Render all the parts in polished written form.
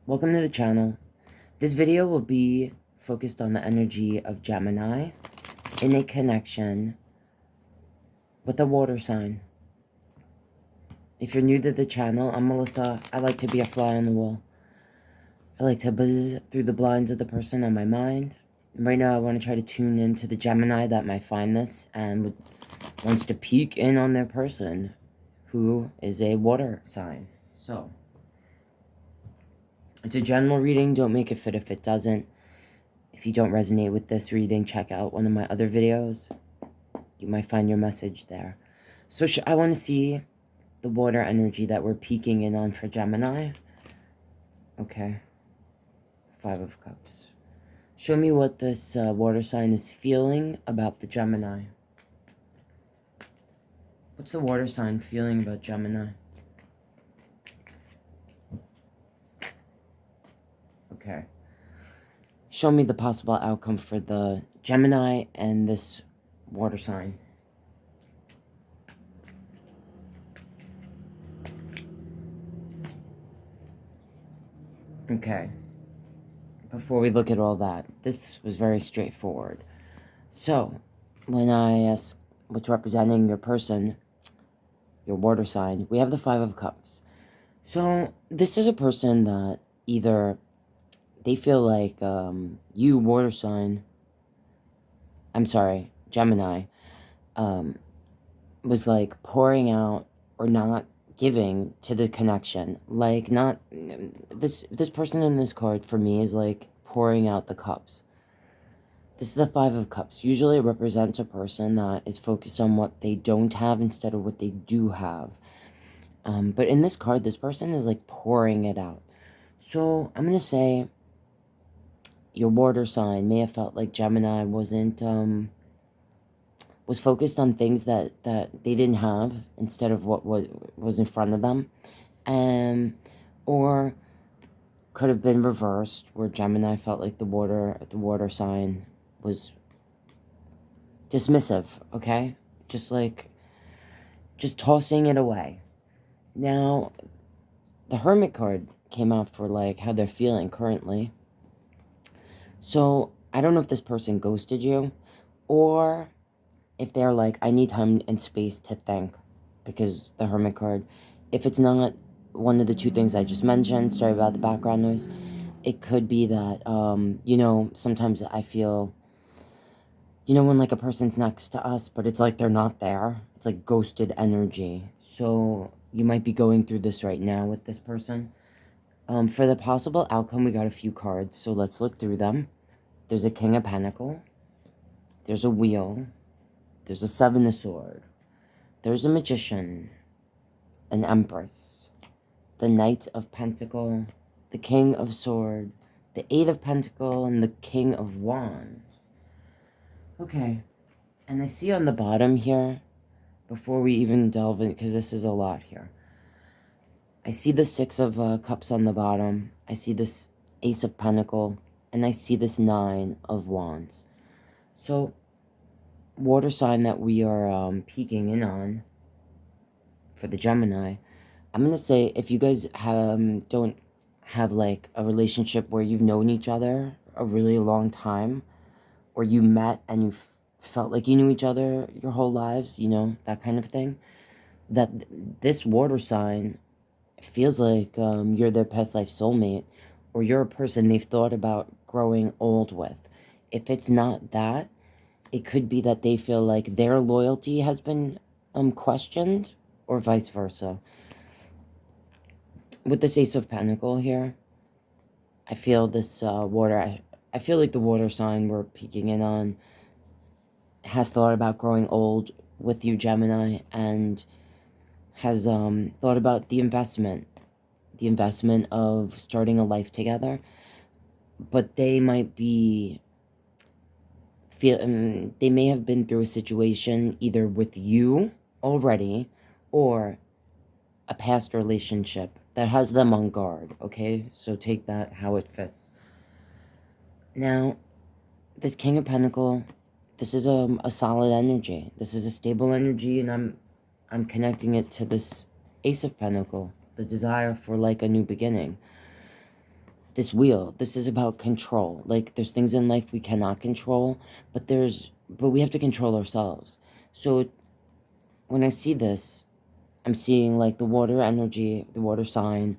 Welcome to the channel. This video will be focused on the energy of Gemini in a connection with a water sign. If you're new to the channel, I'm Melissa. I like to be a fly on the wall. I like to buzz through the blinds of the person on my mind. And right now I want to try to tune into the Gemini that might find this and wants to peek in on their person who is a water sign. So, it's a general reading. Don't make it fit if it doesn't. If you don't resonate with this reading, check out one of my other videos. You might find your message there. So I want to see the water energy that we're peeking in on for Gemini. Okay. 5 of Cups. Show me what this water sign is feeling about the Gemini. What's the water sign feeling about Gemini? Okay. Show me the possible outcome for the Gemini and this water sign. Okay. Before we look at all that, this was very straightforward. So, when I ask what's representing your person, your water sign, we have the 5 of Cups. So, this is a person that either they feel like you, water sign, Gemini, was like pouring out or not giving to the connection. Like not, this person in this card for me is like pouring out the cups. This is the 5 of Cups. Usually it represents a person that is focused on what they don't have instead of what they do have. But in this card, this person is like pouring it out. So I'm going to say your water sign may have felt like Gemini was focused on things that they didn't have instead of what was in front of them. Or could have been reversed, where Gemini felt like the water sign was dismissive, okay? Just tossing it away. Now, the Hermit card came out for like how they're feeling currently. So, I don't know if this person ghosted you, or if they're like, I need time and space to think, because the Hermit card, if it's not one of the two things I just mentioned, sorry about the background noise, it could be that, sometimes I feel, when like a person's next to us, but it's like they're not there. It's like ghosted energy. So you might be going through this right now with this person. For the possible outcome, we got a few cards, so let's look through them. There's a King of Pentacles. There's a Wheel. There's a 7 of Swords. There's a Magician. An Empress. The Knight of Pentacles. The King of Swords. The 8 of Pentacles. And the King of Wands. Okay. And I see on the bottom here, before we even delve in, because this is a lot here, I see the 6 of Cups on the bottom. I see this Ace of Pentacles. And I see this 9 of Wands. So, water sign that we are peeking in on for the Gemini, I'm going to say if you guys don't have like a relationship where you've known each other a really long time, or you met and you felt like you knew each other your whole lives, that kind of thing, that this water sign feels like you're their past life soulmate, or you're a person they've thought about growing old with. If it's not that, it could be that they feel like their loyalty has been questioned, or vice versa. With this Ace of Pentacles here, I feel this I feel like the water sign we're peeking in on has thought about growing old with you, Gemini, and has thought about the investment of starting a life together. But they might be they may have been through a situation either with you already or a past relationship that has them on guard, okay? So take that how it fits. Now, this King of Pentacles, this is a solid energy. This is a stable energy, and I'm connecting it to this Ace of Pentacles, the desire for like a new beginning. this wheel. This is about control. Like, there's things in life we cannot control, but we have to control ourselves. So when I see this, I'm seeing like the water energy, the water sign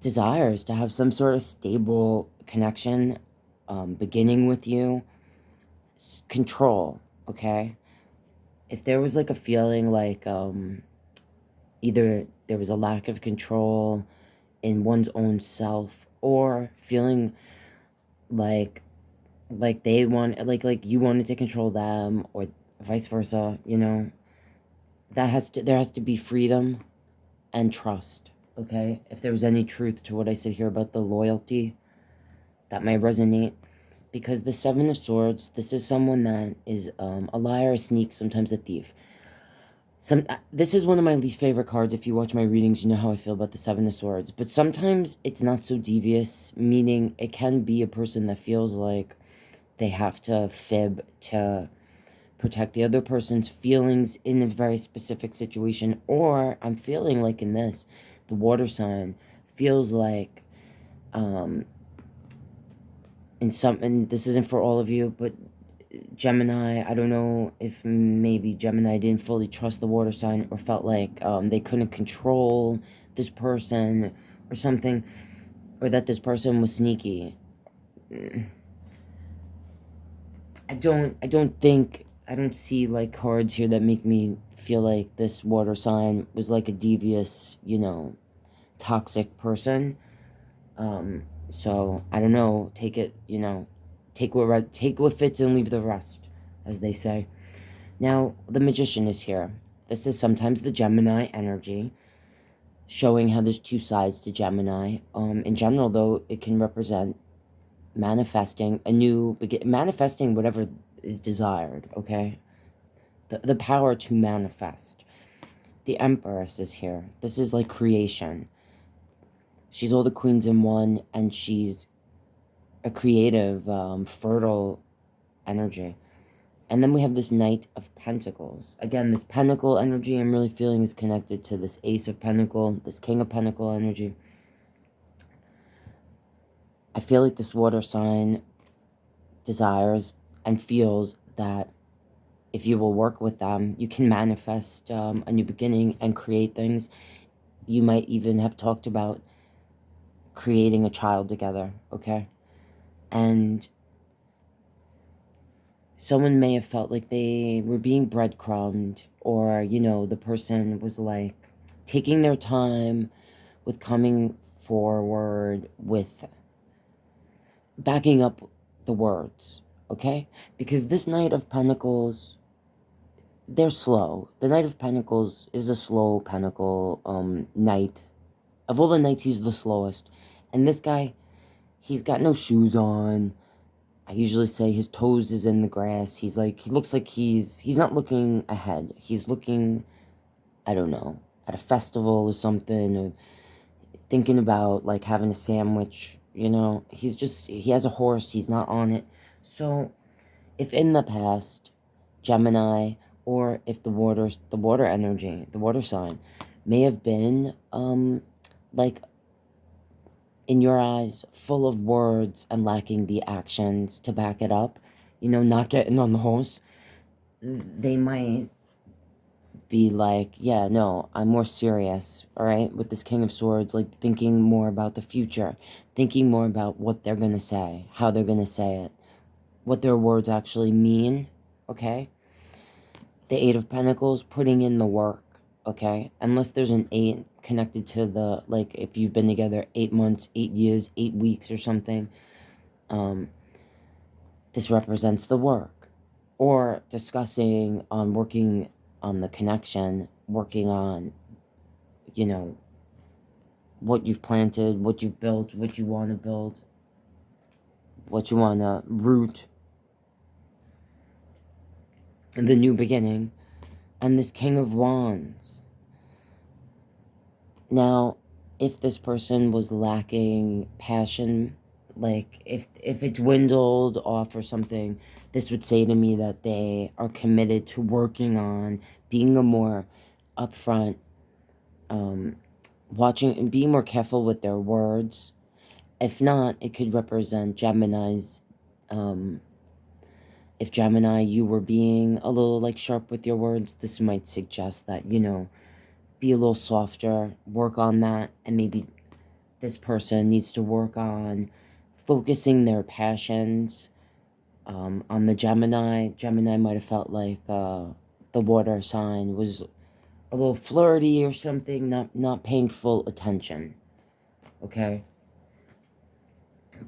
desires to have some sort of stable connection, beginning with you. Control, okay? If there was like a feeling like either there was a lack of control in one's own self, or feeling like they want, like you wanted to control them, or vice versa, you know, there has to be freedom and trust, okay? If there was any truth to what I said here about the loyalty, that might resonate. Because the Seven of Swords, this is someone that is a liar, a sneak, sometimes a thief. This is one of my least favorite cards. If you watch my readings, you know how I feel about the Seven of Swords. But sometimes it's not so devious, meaning it can be a person that feels like they have to fib to protect the other person's feelings in a very specific situation. Or I'm feeling like in this, the water sign feels like, and this isn't for all of you, but Gemini, I don't know if maybe Gemini didn't fully trust the water sign, or felt like they couldn't control this person or something, or that this person was sneaky. I don't see like cards here that make me feel like this water sign was like a devious, you know, toxic person. So I don't know, take it, you know, take what fits and leave the rest, as they say. Now, the Magician is here. This is sometimes the Gemini energy, showing how there's two sides to Gemini. In general, though, it can represent manifesting manifesting whatever is desired, okay? The power to manifest. The Empress is here. This is like creation. She's all the queens in one, and she's a creative, fertile energy. And then we have this Knight of Pentacles. Again, this Pentacle energy I'm really feeling is connected to this Ace of Pentacle, this King of Pentacle energy. I feel like this water sign desires and feels that if you will work with them, you can manifest a new beginning and create things. You might even have talked about creating a child together, okay? And someone may have felt like they were being breadcrumbed, or, you know, the person was like taking their time with coming forward with backing up the words, okay? Because this Knight of Pentacles, they're slow. The Knight of Pentacles is a slow pentacle knight. Of all the knights, he's the slowest. And this guy, he's got no shoes on. I usually say his toes is in the grass. He looks like he's not looking ahead. He's looking, I don't know, at a festival or something, or thinking about like having a sandwich, you know. He has a horse, he's not on it. So if in the past, Gemini, or if the water energy, the water sign, may have been, like, in your eyes, full of words and lacking the actions to back it up, you know, not getting on the horse, they might be like, yeah, no, I'm more serious, all right, with this King of Swords, like, thinking more about the future, thinking more about what they're gonna say, how they're gonna say it, what their words actually mean, okay? The Eight of Pentacles, putting in the work, okay? Unless there's an 8 connected to the, like, if you've been together 8 months, 8 years, 8 weeks or something, this represents the work. Or discussing on working on the connection, working on, you know, what you've planted, what you've built, what you want to build, what you want to root, the new beginning. And this King of Wands. Now, if this person was lacking passion, like if it dwindled off or something, this would say to me that they are committed to working on being a more upfront, watching and being more careful with their words, If not, it could represent Gemini's, if Gemini, you were being a little like sharp with your words, this might suggest that, you know, be a little softer, work on that, and maybe this person needs to work on focusing their passions on the Gemini. Gemini might have felt like the water sign was a little flirty or something, not paying full attention, okay?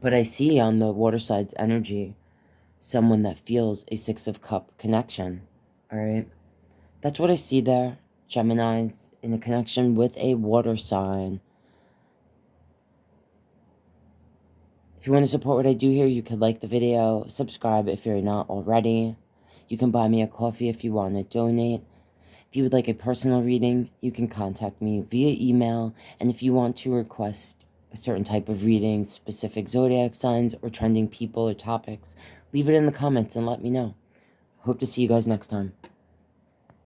But I see on the water side's energy someone that feels a Six of Cup connection, all right? That's what I see there. Gemini's in a connection with a water sign. If you want to support what I do here, you could like the video, subscribe if you're not already. You can buy me a coffee if you want to donate. If you would like a personal reading, you can contact me via email. And if you want to request a certain type of reading, specific zodiac signs, or trending people or topics, leave it in the comments and let me know. Hope to see you guys next time.